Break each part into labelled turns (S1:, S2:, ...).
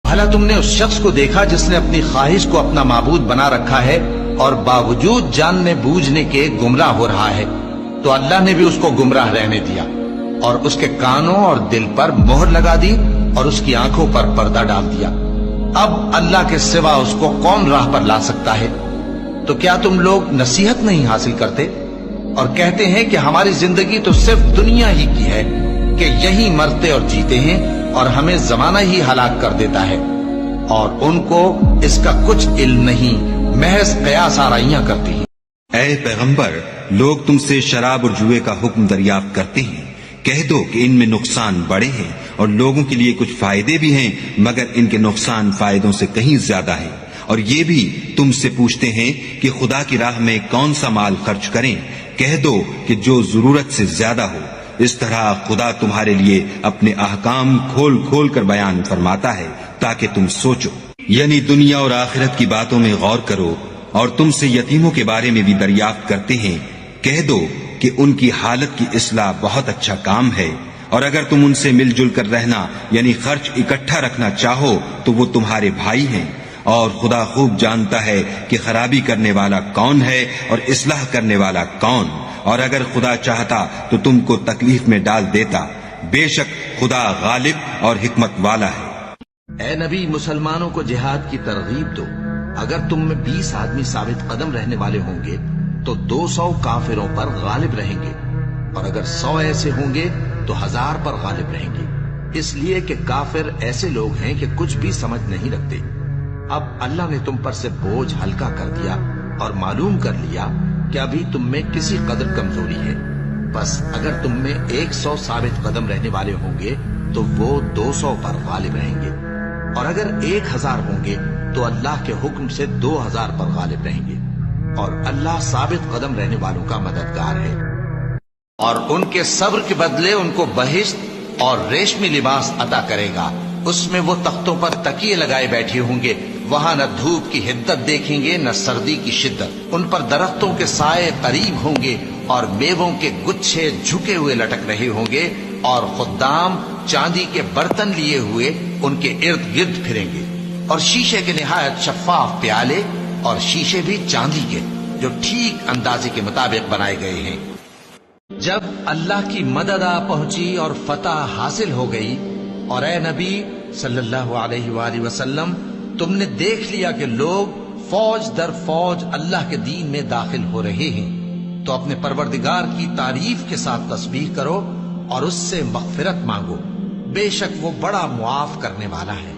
S1: بھلا تم نے اس شخص کو دیکھا جس نے اپنی خواہش کو اپنا معبود بنا رکھا ہے اور باوجود جاننے بوجھنے کے گمراہ ہو رہا ہے؟ تو اللہ نے بھی اس کو گمراہ رہنے دیا اور اس کے کانوں اور دل پر مہر لگا دی اور اس کی آنکھوں پر پردہ ڈال دیا۔ اب اللہ کے سوا اس کو کون راہ پر لا سکتا ہے؟ تو کیا تم لوگ نصیحت نہیں حاصل کرتے اور کہتے ہیں کہ ہماری زندگی تو صرف دنیا ہی کی ہے، کہ یہی مرتے اور جیتے ہیں اور ہمیں زمانہ ہی ہلاک کر دیتا ہے، اور ان کو اس کا کچھ علم نہیں، محض قیاس آرائیاں کرتی ہیں۔
S2: اے پیغمبر، لوگ تم سے شراب اور جوئے کا حکم دریافت کرتے ہیں، کہہ دو کہ ان میں نقصان بڑے ہیں اور لوگوں کے لیے کچھ فائدے بھی ہیں، مگر ان کے نقصان فائدوں سے کہیں زیادہ ہیں۔ اور یہ بھی تم سے پوچھتے ہیں کہ خدا کی راہ میں کون سا مال خرچ کریں، کہہ دو کہ جو ضرورت سے زیادہ ہو۔ اس طرح خدا تمہارے لیے اپنے احکام کھول کھول کر بیان فرماتا ہے تاکہ تم سوچو، یعنی دنیا اور آخرت کی باتوں میں غور کرو۔ اور تم سے یتیموں کے بارے میں بھی دریافت کرتے ہیں، کہہ دو کہ ان کی حالت کی اصلاح بہت اچھا کام ہے، اور اگر تم ان سے مل جل کر رہنا یعنی خرچ اکٹھا رکھنا چاہو تو وہ تمہارے بھائی ہیں، اور خدا خوب جانتا ہے کہ خرابی کرنے والا کون ہے اور اصلاح کرنے والا کون، اور اگر خدا چاہتا تو تم کو تکلیف میں ڈال دیتا، بے شک خدا غالب اور حکمت والا ہے۔
S1: اے نبی، مسلمانوں کو جہاد کی ترغیب دو۔ اگر تم میں 20 آدمی ثابت قدم رہنے والے ہوں گے تو 200 کافروں پر غالب رہیں گے، اور اگر 100 ایسے ہوں گے تو 1000 پر غالب رہیں گے، اس لیے کہ کافر ایسے لوگ ہیں کہ کچھ بھی سمجھ نہیں رکھتے۔ اب اللہ نے تم پر سے بوجھ ہلکا کر دیا اور معلوم کر لیا کہ ابھی تم میں کسی قدر کمزوری ہے، بس اگر تم میں 100 ثابت قدم رہنے والے ہوں گے تو وہ 200 پر غالب رہیں گے، اور اگر 1000 ہوں گے تو اللہ کے حکم سے 2000 پر غالب رہیں گے، اور اللہ ثابت قدم رہنے والوں کا مددگار ہے۔ اور ان کے صبر کے بدلے ان کو بہشت اور ریشمی لباس عطا کرے گا، اس میں وہ تختوں پر تکیے لگائے بیٹھے ہوں گے، وہاں نہ دھوپ کی حدت دیکھیں گے نہ سردی کی شدت، ان پر درختوں کے سائے قریب ہوں گے اور میووں کے گچھے جھکے ہوئے لٹک رہے ہوں گے، اور خدام چاندی کے برتن لیے ہوئے ان کے ارد گرد پھریں گے، اور شیشے کے نہایت شفاف پیالے اور شیشے بھی چاندی کے جو ٹھیک اندازے کے مطابق بنائے گئے ہیں۔ جب اللہ کی مدد آ پہنچی اور فتح حاصل ہو گئی، اور اے نبی صلی اللہ علیہ وآلہ وسلم، تم نے دیکھ لیا کہ لوگ فوج در فوج اللہ کے دین میں داخل ہو رہے ہیں، تو اپنے پروردگار کی تعریف کے ساتھ تسبیح کرو اور اس سے مغفرت مانگو، بے شک وہ بڑا معاف کرنے والا ہے۔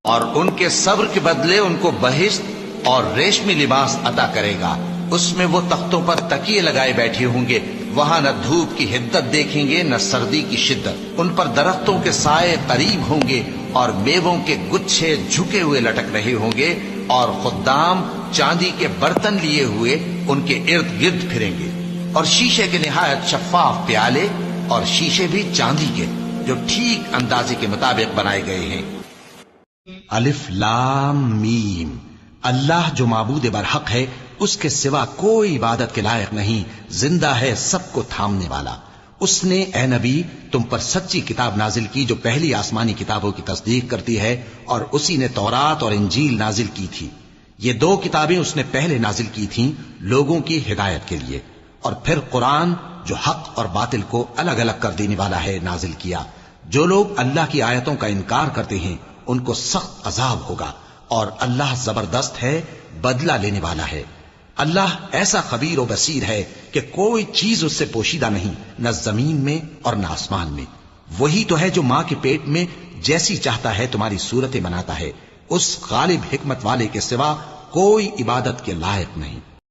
S1: اور ان کے صبر کے بدلے ان کو بہشت اور ریشمی لباس عطا کرے گا، اس میں وہ تختوں پر تکیے لگائے بیٹھے ہوں گے، وہاں نہ دھوپ کی حدت دیکھیں گے نہ سردی کی شدت، ان پر درختوں کے سائے قریب ہوں گے اور میووں کے گچھے جھکے ہوئے لٹک رہے ہوں گے، اور خدام چاندی کے برتن لیے ہوئے ان کے ارد گرد پھریں گے، اور شیشے کے نہایت شفاف پیالے اور شیشے بھی چاندی کے جو ٹھیک اندازے کے مطابق بنائے گئے ہیں۔ الف لام میم، اللہ جو معبود برحق ہے، اس کے سوا کوئی عبادت کے لائق نہیں، زندہ ہے سب کو تھامنے والا۔ اس نے اے نبی تم پر سچی کتاب نازل کی جو پہلی آسمانی کتابوں کی تصدیق کرتی ہے، اور اسی نے تورات اور انجیل نازل کی تھی۔ یہ 2 کتابیں اس نے پہلے نازل کی تھیں لوگوں کی ہدایت کے لیے، اور پھر قرآن جو حق اور باطل کو الگ الگ کر دینے والا ہے نازل کیا۔ جو لوگ اللہ کی آیتوں کا انکار کرتے ہیں ان کو سخت عذاب ہوگا، اور اللہ زبردست ہے، بدلہ لینے والا ہے۔ اللہ ایسا خبیر و بصیر ہے کہ کوئی چیز اس سے پوشیدہ نہیں، نہ زمین میں اور نہ آسمان میں۔ وہی تو ہے جو ماں کے پیٹ میں جیسی چاہتا ہے تمہاری صورتیں بناتا ہے، اس غالب حکمت والے کے سوا کوئی عبادت کے لائق نہیں۔